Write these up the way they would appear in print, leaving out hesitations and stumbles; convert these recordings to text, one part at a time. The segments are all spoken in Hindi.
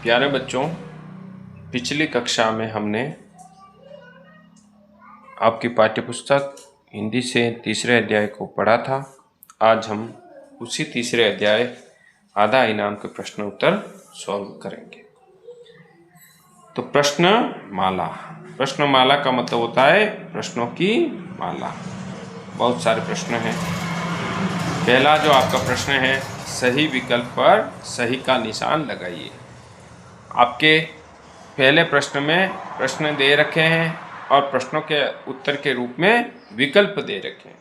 प्यारे बच्चों, पिछली कक्षा में हमने आपकी पाठ्यपुस्तक हिंदी से तीसरे अध्याय को पढ़ा था। आज हम उसी तीसरे अध्याय आधा इनाम के प्रश्न उत्तर सॉल्व करेंगे। तो प्रश्नमाला का मतलब होता है प्रश्नों की माला। बहुत सारे प्रश्न हैं। पहला जो आपका प्रश्न है, सही विकल्प पर सही का निशान लगाइए। आपके पहले प्रश्न में प्रश्न दे रखे हैं और प्रश्नों के उत्तर के रूप में विकल्प दे रखे हैं।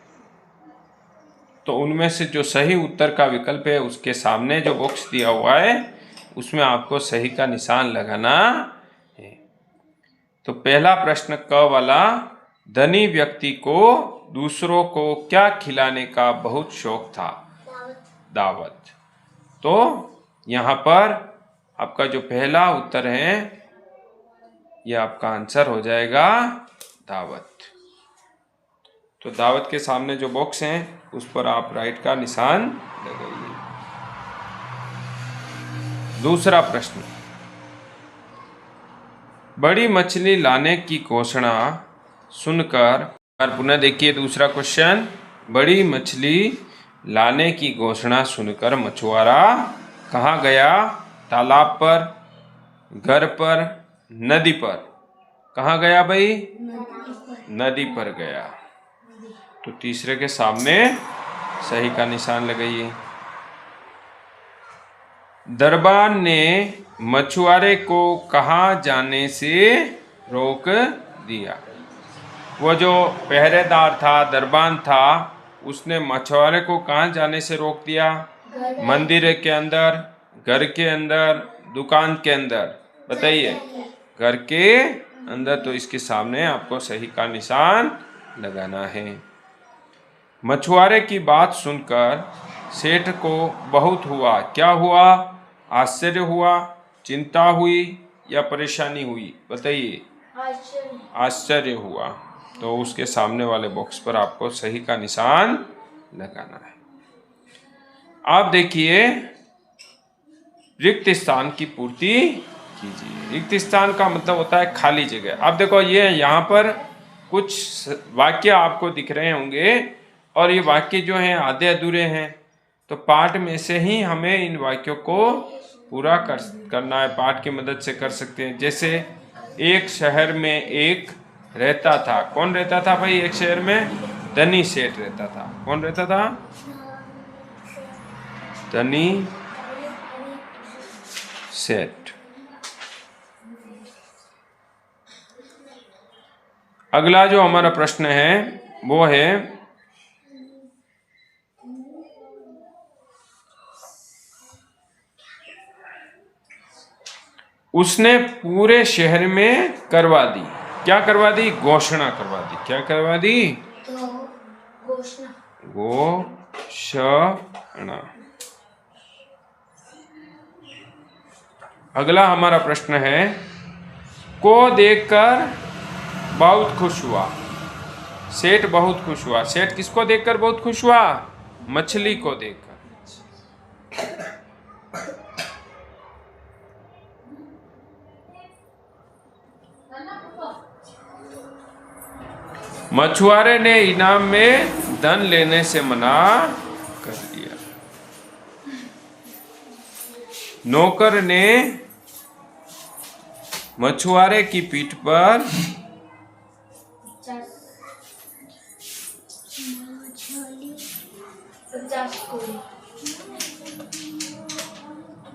तो उनमें से जो सही उत्तर का विकल्प है उसके सामने जो बॉक्स दिया हुआ है उसमें आपको सही का निशान लगाना है। तो पहला प्रश्न क वाला, धनी व्यक्ति को दूसरों को क्या खिलाने का बहुत शौक था? दावत। तो यहाँ पर आपका जो पहला उत्तर है यह आपका आंसर हो जाएगा दावत। तो दावत के सामने जो बॉक्स है उस पर आप राइट का निशान लगाइए। दूसरा प्रश्न, बड़ी मछली लाने की घोषणा सुनकर, पुनः देखिए दूसरा क्वेश्चन, बड़ी मछली लाने की घोषणा सुनकर मछुआरा कहाँ गया? तालाब पर, घर पर, नदी पर। कहाँ गया भाई? नदी पर गया। तो तीसरे के सामने सही का निशान लगाइए। दरबान ने मछुआरे को कहाँ जाने से रोक दिया? वो जो पहरेदार था, दरबान था, उसने मछुआरे को कहाँ जाने से रोक दिया? मंदिर के अंदर, घर के अंदर, दुकान के अंदर। बताइए। घर के अंदर। तो इसके सामने आपको सही का निशान लगाना है। मछुआरे की बात सुनकर सेठ को बहुत हुआ। क्या हुआ? आश्चर्य हुआ, चिंता हुई या परेशानी हुई? बताइए। आश्चर्य हुआ। तो उसके सामने वाले बॉक्स पर आपको सही का निशान लगाना है। आप देखिए, रिक्त स्थान की पूर्ति कीजिए। रिक्त स्थान का मतलब होता है खाली जगह। आप देखो, ये यहाँ पर कुछ वाक्य आपको दिख रहे होंगे और ये वाक्य जो हैं आधे अधूरे हैं। तो पाठ में से ही हमें इन वाक्यों को पूरा करना है। पाठ की मदद से कर सकते हैं। जैसे एक शहर में एक रहता था। कौन रहता था भाई? एक शहर में धनी सेठ रहता था। कौन रहता था? धनी सेठ। अगला जो हमारा प्रश्न है वो है, उसने पूरे शहर में करवा दी। क्या करवा दी? घोषणा करवा दी। क्या करवा दी? घोषणा। अगला हमारा प्रश्न है, को देखकर बहुत खुश हुआ। सेठ बहुत खुश हुआ। सेठ किसको देखकर बहुत खुश हुआ? मछली को देखकर। मछुआरे ने इनाम में धन लेने से मना कर दिया। नौकर ने मछुआरे की पीठ पर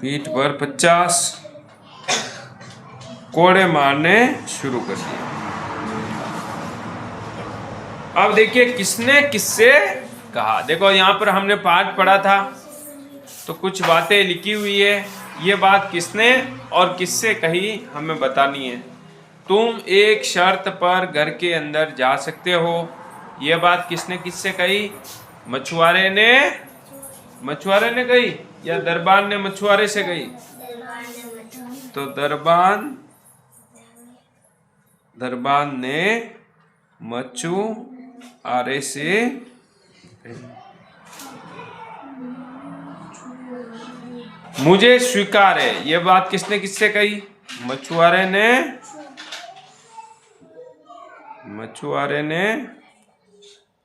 पीठ पर 50 कोड़े मारने शुरू कर दिए। अब देखिए किसने किससे कहा। देखो यहाँ पर हमने पाठ पढ़ा था तो कुछ बातें लिखी हुई है। ये बात किसने और किससे कही हमें बतानी है। तुम एक शर्त पर घर के अंदर जा सकते हो। ये बात किसने किससे कही? मछुआरे ने कही या दरबान ने मछुआरे से कही? तो दरबान ने मछुआरे से कही। मुझे स्वीकार है, ये बात किसने किससे कही? मछुआरे ने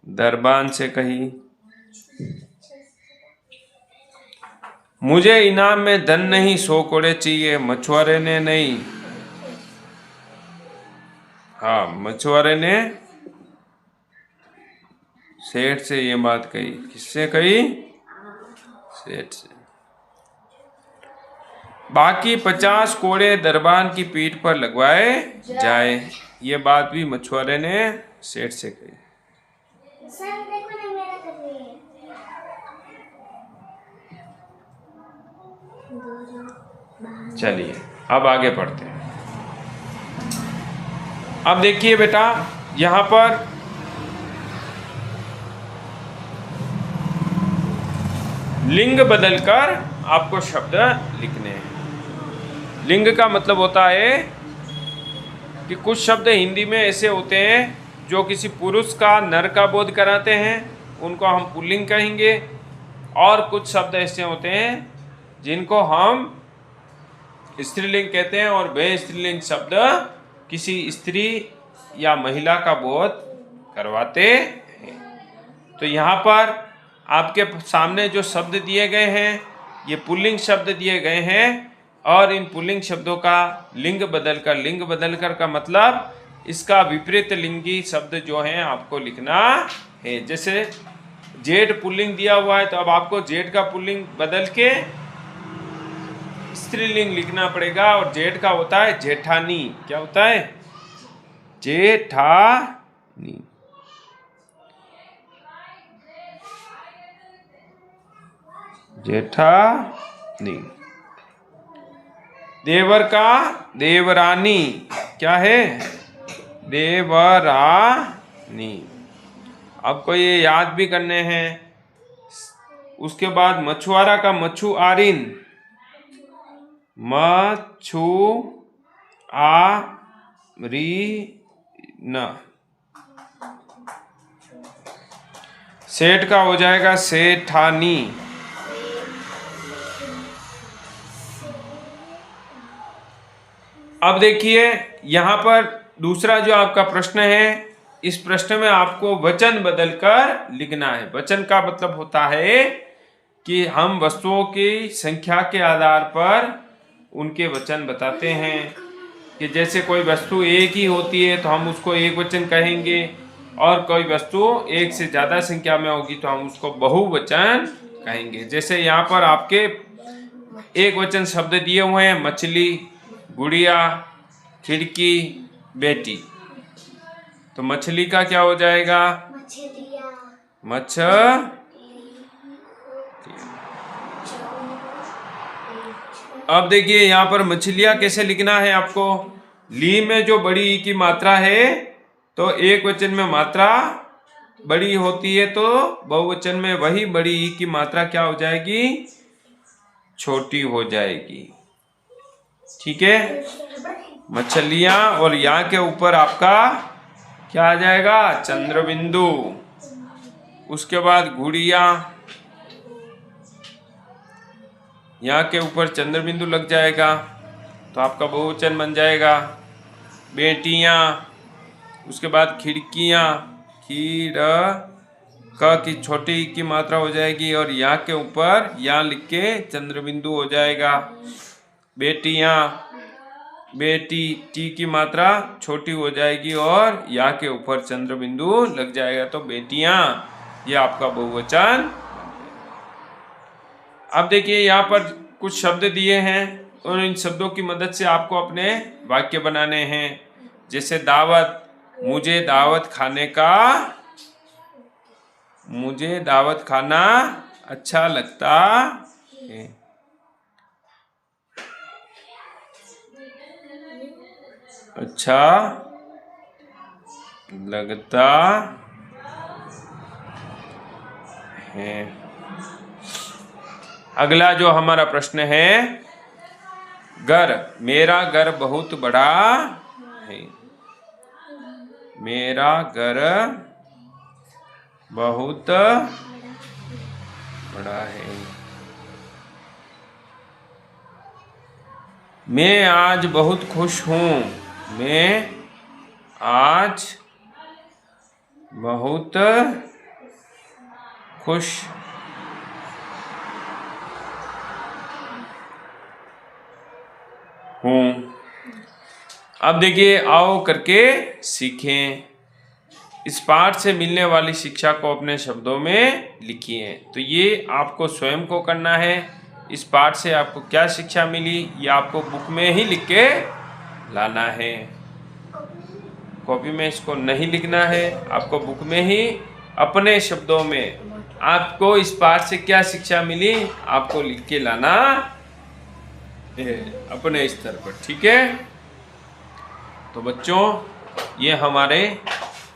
दरबान से कही। मुझे इनाम में धन नहीं 100 कोड़े चाहिए, मछुआरे ने नहीं, हाँ मछुआरे ने सेठ से ये बात कही। किससे कही? सेठ से। बाकी 50 कोड़े दरबान की पीठ पर लगवाए जाए, ये बात भी मछुआरे ने सेठ से कही। चलिए अब आगे पढ़ते हैं। अब देखिए बेटा, यहां पर लिंग बदलकर आपको शब्द लिखने हैं। लिंग का मतलब होता है कि कुछ शब्द हिंदी में ऐसे होते हैं जो किसी पुरुष का नर का बोध कराते हैं, उनको हम पुल्लिंग कहेंगे। और कुछ शब्द ऐसे होते हैं जिनको हम स्त्रीलिंग कहते हैं, और वे स्त्रीलिंग शब्द किसी स्त्री या महिला का बोध करवाते हैं। तो यहाँ पर आपके सामने जो शब्द दिए गए हैं ये पुल्लिंग शब्द दिए गए हैं, और इन पुल्लिंग शब्दों का लिंग बदलकर का मतलब इसका विपरीत लिंगी शब्द जो है आपको लिखना है। जैसे जेठ पुल्लिंग दिया हुआ है, तो अब आपको जेठ का पुल्लिंग बदल के स्त्रीलिंग लिखना पड़ेगा, और जेठ का होता है जेठानी। क्या होता है? जेठानी। जेठानी। देवर का देवरानी। क्या है? देवरानी। आपको ये याद भी करने हैं। उसके बाद मछुआरा का मछुआरिन। मछुआरिन। सेठ का हो जाएगा सेठानी। अब देखिए यहाँ पर दूसरा जो आपका प्रश्न है, इस प्रश्न में आपको वचन बदलकर लिखना है। वचन का मतलब होता है कि हम वस्तुओं की संख्या के आधार पर उनके वचन बताते हैं। कि जैसे कोई वस्तु एक ही होती है तो हम उसको एक वचन कहेंगे, और कोई वस्तु एक से ज़्यादा संख्या में होगी तो हम उसको बहुवचन कहेंगे। जैसे यहाँ पर आपके एक वचन शब्द दिए हुए हैं, मछली, गुड़िया, खिड़की, बेटी। तो मछली का क्या हो जाएगा? अब देखिए यहाँ पर मछलियाँ कैसे लिखना है आपको। ली में जो बड़ी ई की मात्रा है, तो एक वचन में मात्रा बड़ी होती है, तो बहुवचन में वही बड़ी ई की मात्रा क्या हो जाएगी? छोटी हो जाएगी। ठीक है। मछलियां, और यहाँ के ऊपर आपका क्या आ जाएगा? चंद्र बिंदु। उसके बाद गुड़िया, यहाँ के ऊपर चंद्र बिंदु लग जाएगा तो आपका बहुवचन बन जाएगा। बेटियां, उसके बाद खिड़कियां, क की छोटी की मात्रा हो जाएगी, और यहाँ के ऊपर यहाँ लिख के चंद्र बिंदु हो जाएगा। बेटियां, बेटी, टी की मात्रा छोटी हो जाएगी और या के ऊपर चंद्र बिंदु लग जाएगा, तो बेटियां, ये आपका बहुवचन। अब देखिए यहाँ पर कुछ शब्द दिए हैं, और इन शब्दों की मदद से आपको अपने वाक्य बनाने हैं। जैसे दावत, मुझे दावत खाना अच्छा लगता है। अच्छा लगता है। अगला जो हमारा प्रश्न है, घर, मेरा घर बहुत बड़ा है। मेरा घर बहुत बड़ा है। मैं आज बहुत खुश हूँ। मैं आज बहुत खुश हूँ। अब देखिए, आओ करके सीखें। इस पाठ से मिलने वाली शिक्षा को अपने शब्दों में लिखिए। तो ये आपको स्वयं को करना है। इस पाठ से आपको क्या शिक्षा मिली, ये आपको बुक में ही लिख के लाना है। कॉपी में इसको नहीं लिखना है, आपको बुक में ही अपने शब्दों में आपको इस पाठ से क्या शिक्षा मिली आपको लिख के लाना है अपने स्तर पर। ठीक है, तो बच्चों ये हमारे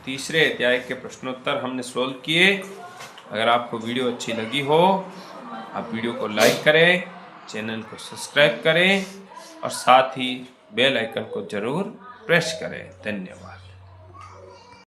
तीसरे अध्याय के प्रश्नोत्तर हमने सोल्व किए। अगर आपको वीडियो अच्छी लगी हो, आप वीडियो को लाइक करें, चैनल को सब्सक्राइब करें और साथ ही बेल आइकन को जरूर प्रेस करें। धन्यवाद।